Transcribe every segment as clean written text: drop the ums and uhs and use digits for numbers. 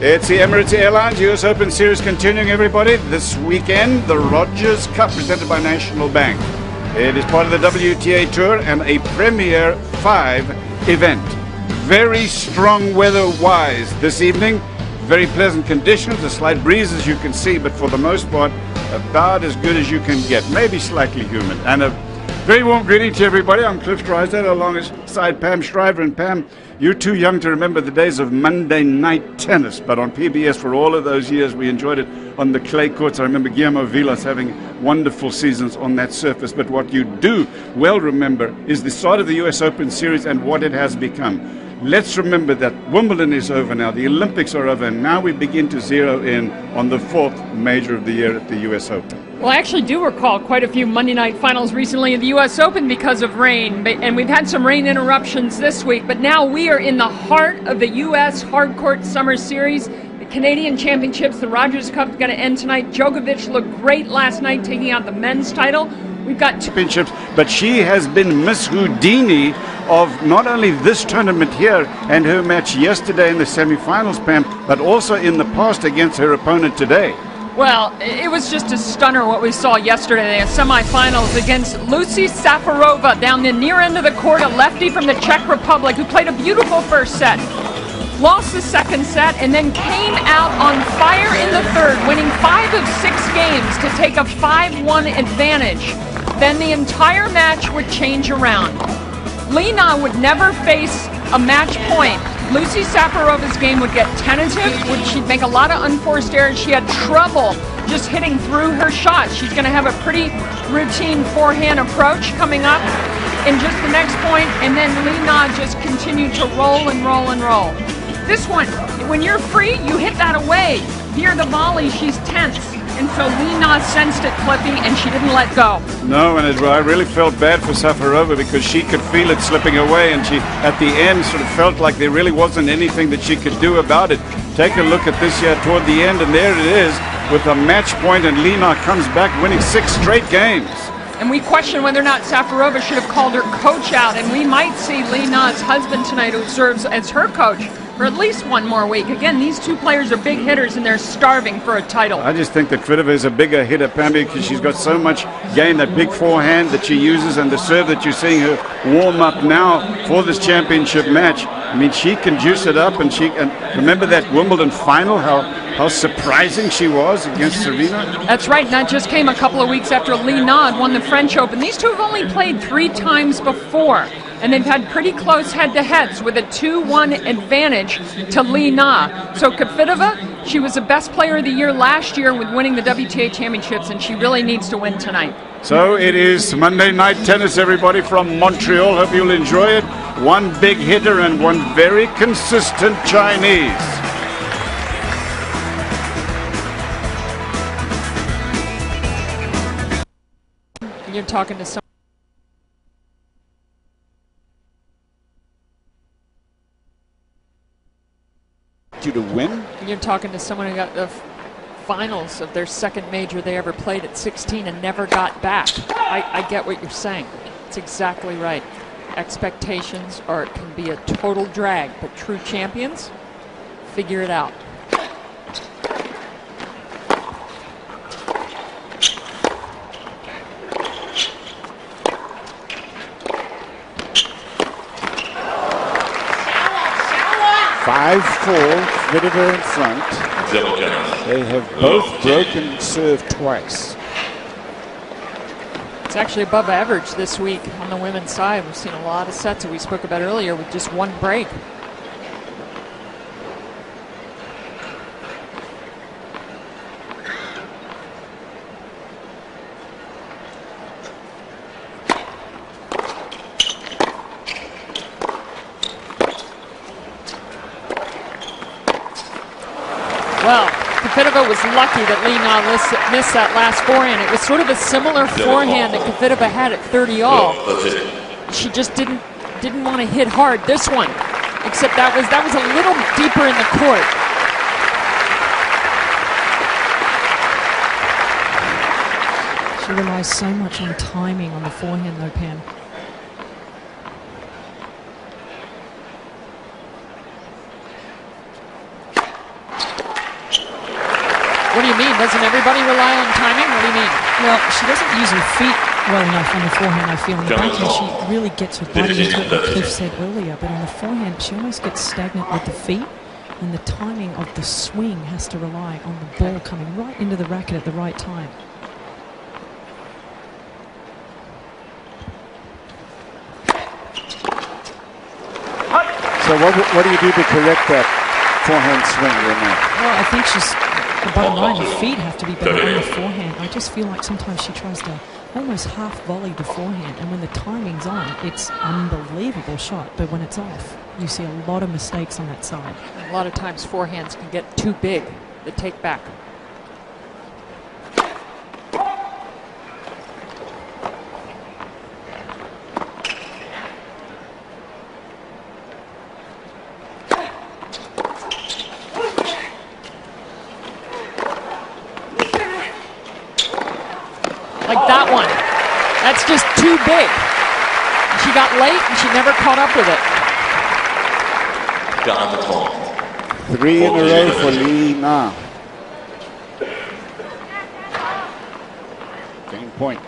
It's the Emirates Airlines US Open Series continuing, everybody. This weekend, the Rogers Cup presented by National Bank. It is part of the WTA Tour and a Premier 5 event. Very strong weather-wise this evening. Very pleasant conditions, a slight breeze as you can see, but for the most part, about as good as you can get. Maybe slightly humid. And a very warm greeting to everybody. I'm Cliff Drysdale alongside Pam Shriver. And Pam, you're too young to remember the days of Monday night tennis, but on PBS for all of those years we enjoyed it on the clay courts. I remember Guillermo Vilas having wonderful seasons on that surface. But what you do well remember is the start of the US Open Series and what it has become. Let's remember that Wimbledon is over now, the Olympics are over, and now we begin to zero in on the fourth major of the year at the US Open. Well, I actually do recall quite a few Monday night finals recently in the US Open because of rain, and we've had some rain interruptions this week, but now we are in the heart of the US Hardcourt Summer Series. The Canadian Championships, the Rogers Cup is going to end tonight. Djokovic looked great last night taking out the men's title. We've got championships, but she has been Miss Houdini of not only this tournament here and her match yesterday in the semifinals, Pam, but also in the past against her opponent today. Well, it was just a stunner what we saw yesterday in the semifinals against Lucy Safarova down the near end of the court, a lefty from the Czech Republic who played a beautiful first set, lost the second set, and then came out on fire in the third, winning 5 of 6 games to take a 5-1 advantage. Then the entire match would change around. Li Na would never face a match point. Lucy Safarova's game would get tentative, she'd make a lot of unforced errors. She had trouble just hitting through her shot. She's going to have a pretty routine forehand approach coming up in just the next point, and then Li Na just continued to roll and roll and roll. This one, when you're free, you hit that away. Near the volley, she's tense. And so Li Na sensed it, Clippy, and she didn't let go. No, and I really felt bad for Safarova because she could feel it slipping away, and she, at the end, sort of felt like there really wasn't anything that she could do about it. Take a look at this here toward the end, and there it is with a match point, and Li Na comes back winning 6 straight games. And we question whether or not Safarova should have called her coach out, and we might see Li Na's husband tonight, who serves as her coach, for at least one more week. Again, these two players are big hitters, and they're starving for a title. I just think that Kvitova is a bigger hitter, Pam, because she's got so much game, that big forehand that she uses, and the serve that you're seeing her warm up now for this championship match. I mean, she can juice it up, and remember that Wimbledon final, how surprising she was against Serena? That's right, and that just came a couple of weeks after Li Na had won the French Open. These two have only played 3 times before, and they've had pretty close head-to-heads with a 2-1 advantage to Li Na. So Kvitova, she was the best player of the year last year with winning the WTA Championships, and she really needs to win tonight. So it is Monday night tennis, everybody, from Montreal. Hope you'll enjoy it. One big hitter and one very consistent Chinese. You're talking to someone. To win? You're talking to someone who got the finals of their second major they ever played at 16 and never got back. I get what you're saying. It's exactly right. Expectations can be a total drag, but true champions figure it out. Kvitova in front. They have both broken serve twice. It's actually above average this week on the women's side. We've seen a lot of sets that we spoke about earlier with just one break. Well, Kvitova was lucky that Li Na missed that last forehand. It was sort of a similar forehand that Kvitova had at 30-all. She just didn't want to hit hard this one, except that was a little deeper in the court. She relies so much on timing on the forehand, though, Pam. What do you mean? Doesn't everybody rely on timing? What do you mean? Well, she doesn't use her feet well enough on the forehand, I feel. On the backhand, she really gets her body into it, like Cliff said earlier. But on the forehand, she almost gets stagnant with the feet. And the timing of the swing has to rely on the ball coming right into the racket at the right time. So what do you do to correct that forehand swing, Renee? Well, I think she's, the bottom line, her feet have to be better on the forehand. I just feel like sometimes she tries to almost half volley the forehand, and when the timing's on, it's unbelievable shot, but when it's off, you see a lot of mistakes on that side. A lot of times forehands can get too big, the take back. Like that one. That's just too big. She got late and she never caught up with it. 3 in a row for Li Na. Game point.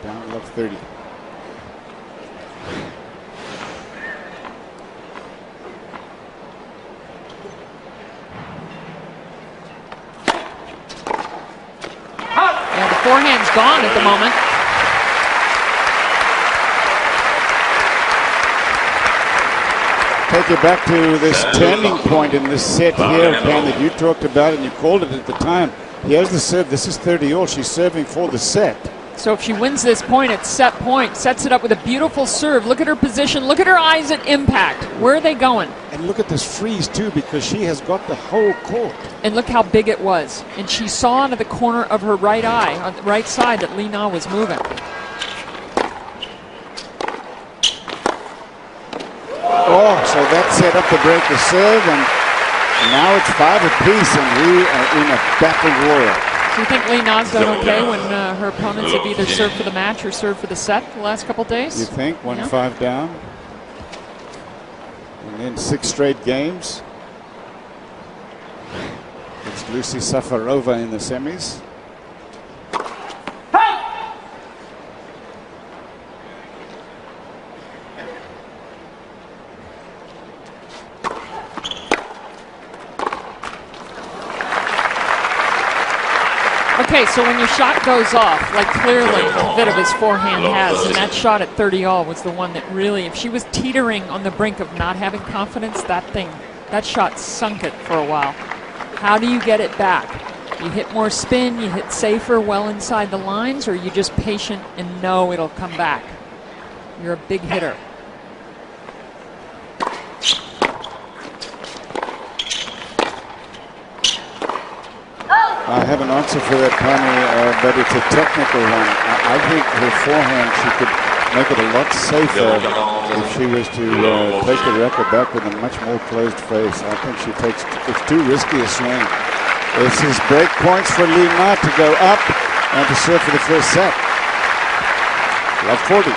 Down love 30. Yeah, the forehand's gone at the moment. Take you back to this turning point in this set here, Ken, that you talked about and you called it at the time. Here's the serve. This is 30-all. She's serving for the set. So if she wins this point, it's set point. Sets it up with a beautiful serve. Look at her position. Look at her eyes at impact. Where are they going? And look at this freeze, too, because she has got the whole court. And look how big it was. And she saw into the corner of her right eye, on the right side, that Li Na was moving. Oh, so that set up the break the serve, and now it's 5 apiece, and we are in a battle royal. Do you think Li Na's done okay when her opponents have either served for the match or served for the set the last couple days? You think? 1-5 down? And then 6 straight games. It's Lucy Safarova in the semis. Okay, so when your shot goes off, like clearly Kvitova's forehand has, and that shot at 30-all was the one that really, if she was teetering on the brink of not having confidence, that shot sunk it for a while. How do you get it back? You hit more spin, you hit safer well inside the lines, or you just patient and know it'll come back? You're a big hitter. I have an answer for that, Penny, but it's a technical one. I think her forehand, she could make it a lot safer if she was to take the racket back with a much more closed face. I think it's too risky a swing. This is break points for Li Na to go up and to serve for the first set. Love 40.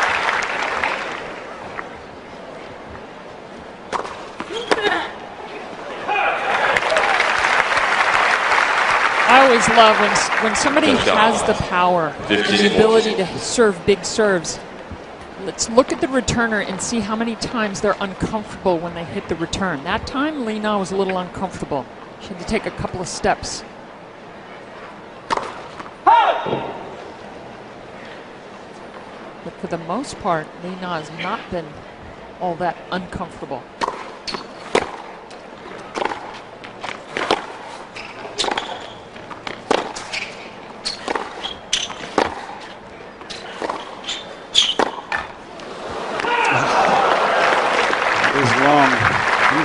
I always love when somebody has the power and the ability to serve big serves. Let's look at the returner and see how many times they're uncomfortable when they hit the return. That time, Li Na was a little uncomfortable. She had to take a couple of steps. But for the most part, Li Na has not been all that uncomfortable.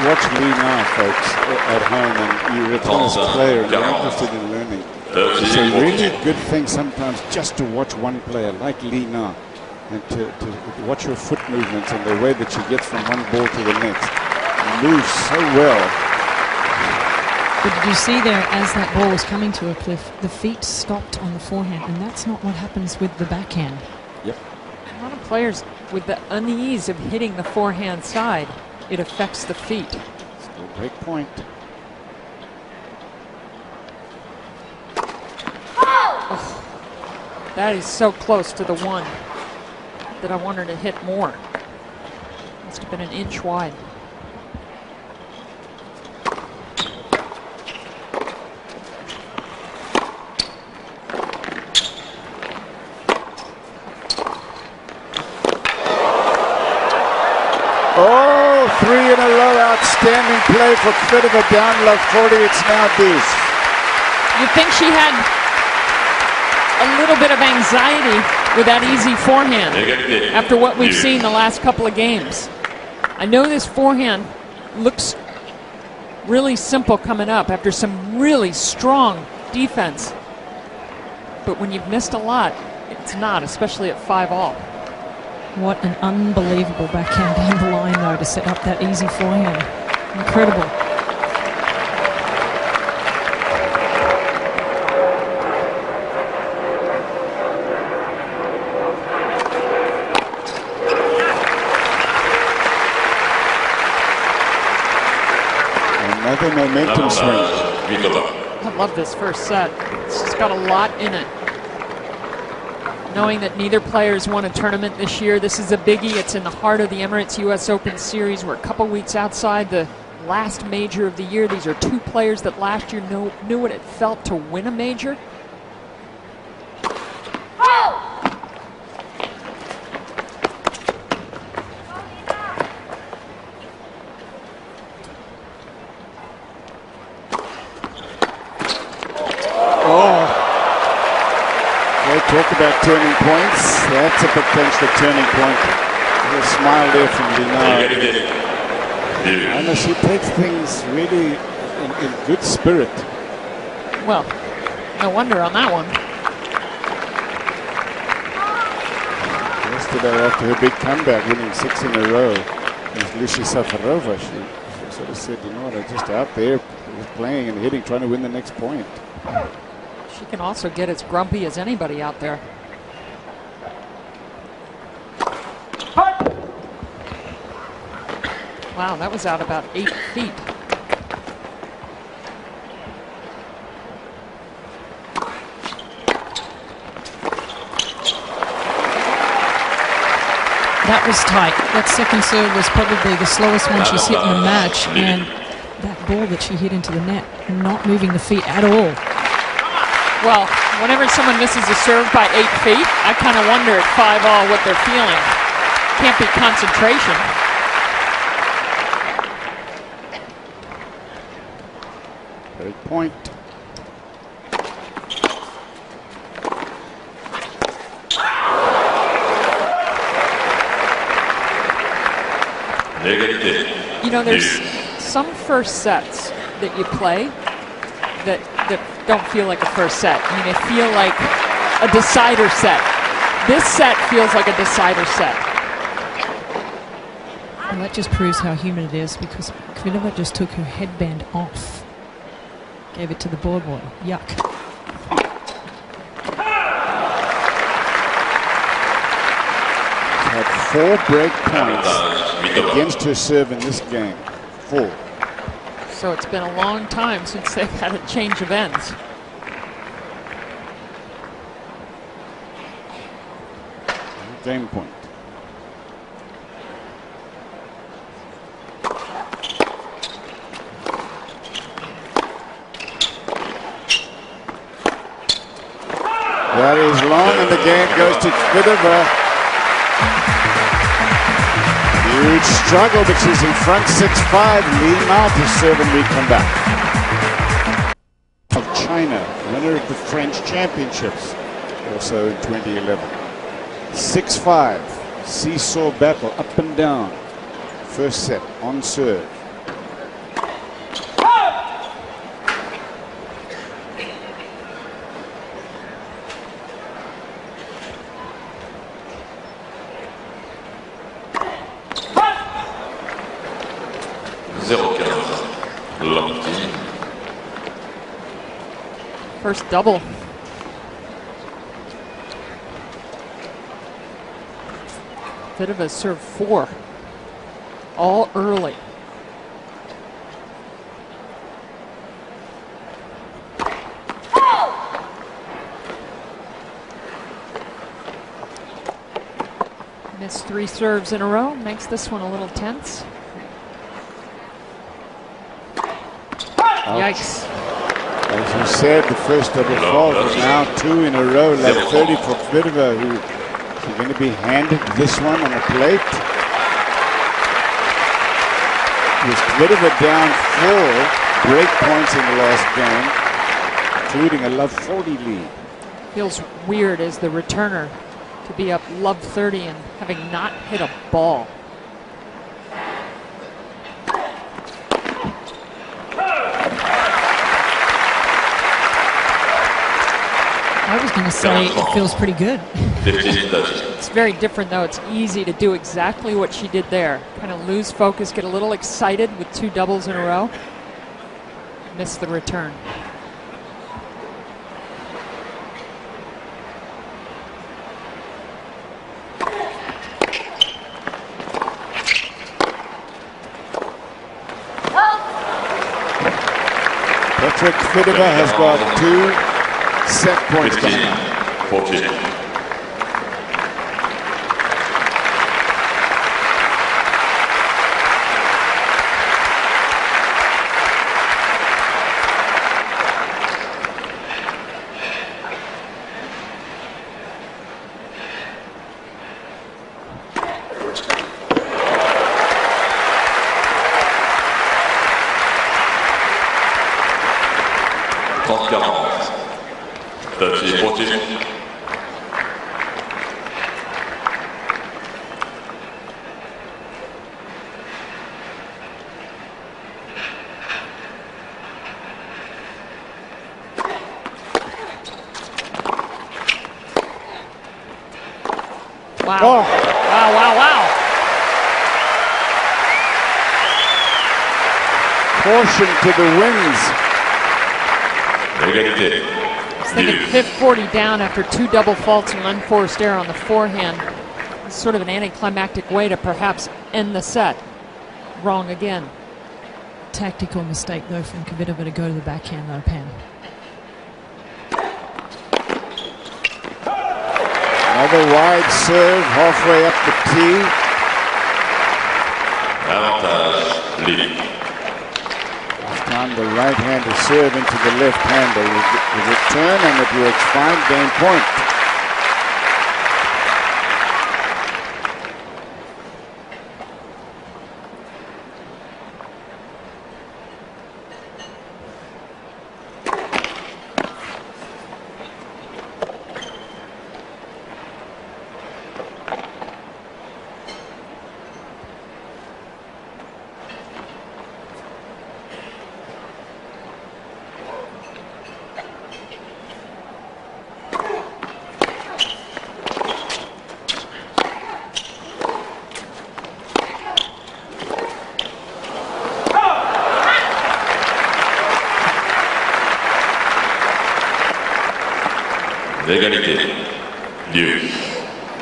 Watch Li Na, folks, at home, and you're a tennis player and you're interested in learning. It's a really good thing sometimes just to watch one player like Li Na and to watch her foot movements and the way that she gets from one ball to the next. Moves so well. But did you see there, as that ball was coming to a cliff, the feet stopped on the forehand, and that's not what happens with the backhand. Yep. A lot of players with the unease of hitting the forehand side, it affects the feet. Still break point. That is so close to the one that I wanted to hit more. Must have been an inch wide. Oh, 3 in a row. Outstanding play for Kvitova. Down low 40. It's now deuce. You'd think she had a little bit of anxiety with that easy forehand after what we've seen the last couple of games. I know this forehand looks really simple coming up after some really strong defense. But when you've missed a lot, it's not, especially at 5-all. What an unbelievable backhand down the line, though, to set up that easy forehand. Incredible. Another momentum swing. I love this first set. It's just got a lot in it. Knowing that neither player's won a tournament this year, this is a biggie. It's in the heart of the Emirates US Open Series. We're a couple weeks outside the last major of the year. These are two players that last year knew what it felt to win a major. Talk about turning points. That's a potential turning point. A smile there from Linard. I know she takes things really in good spirit. Well, no wonder on that one. Yesterday, after her big comeback, winning 6 in a row with Lucia Safarova, she sort of said, you know what, I'm just out there playing and hitting, trying to win the next point. She can also get as grumpy as anybody out there. Wow, that was out about 8 feet. That was tight. That second serve was probably the slowest one she's hit in the match, and that ball that she hit into the net, not moving the feet at all. Well, whenever someone misses a serve by 8 feet, I kind of wonder at 5-all what they're feeling. Can't be concentration. Great point. You know, there's some first sets that you play that don't feel like a first set. I mean, they feel like a decider set. This set feels like a decider set. And that just proves how human it is, because Kvitova just took her headband off. Gave it to the board boy. Yuck. Had 4 break points against her serve in this game. 4. So it's been a long time since they've had a change of ends. Game point. That is long, and the game goes to Kvitova. Huge struggle, but she's in front 6-5. Leading out to serve and we come back. Of China, winner of the French Championships, also in 2011. 6-5, seesaw battle, up and down. First set on serve. First double. Kvitova served 4, all early. Missed 3 serves in a row, makes this one a little tense. Yikes. As you said, the first double fault is now 2 in a row, like 30 for Kvitova, who is going to be handed this one on a plate. With Kvitova down 4 break points in the last game, including a love 40 lead. Feels weird as the returner to be up love 30 and having not hit a ball. I was going to say it feels pretty good. It's very different though. It's easy to do exactly what she did there. Kind of lose focus, get a little excited with 2 doubles in a row. Miss the return. Petra Kvitova has got 2 set points coming up. 14. Wow. Oh. Wow, wow, wow. Caution to the wings. I was thinking 540 down after 2 double faults and unforced error on the forehand. It's sort of an anticlimactic way to perhaps end the set. Wrong again. Tactical mistake though from Kvitova to go to the backhand though, Pam. Another wide serve halfway up the tee. Avantage lead. This time the right-hander serve into the left-hander. The return, and it works fine. Game point.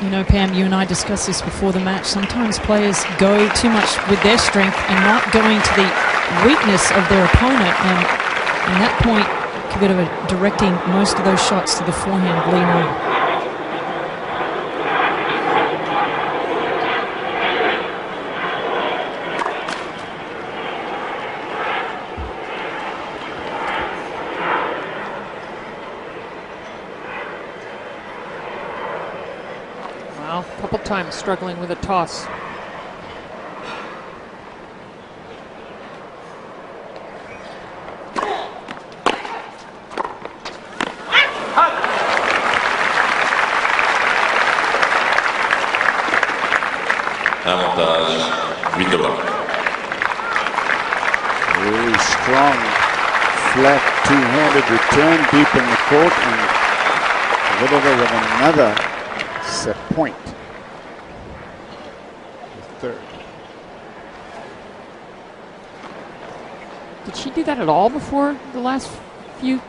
You know, Pam, you and I discussed this before the match. Sometimes players go too much with their strength and not going to the weakness of their opponent. And at that point, Kvitova directing most of those shots to the forehand of Li Na. A couple times struggling with a toss. Avantage Kvitova. Really strong, flat, two-handed return deep in the court, and Kvitova with another set point. Third. Did she do that at all before the last few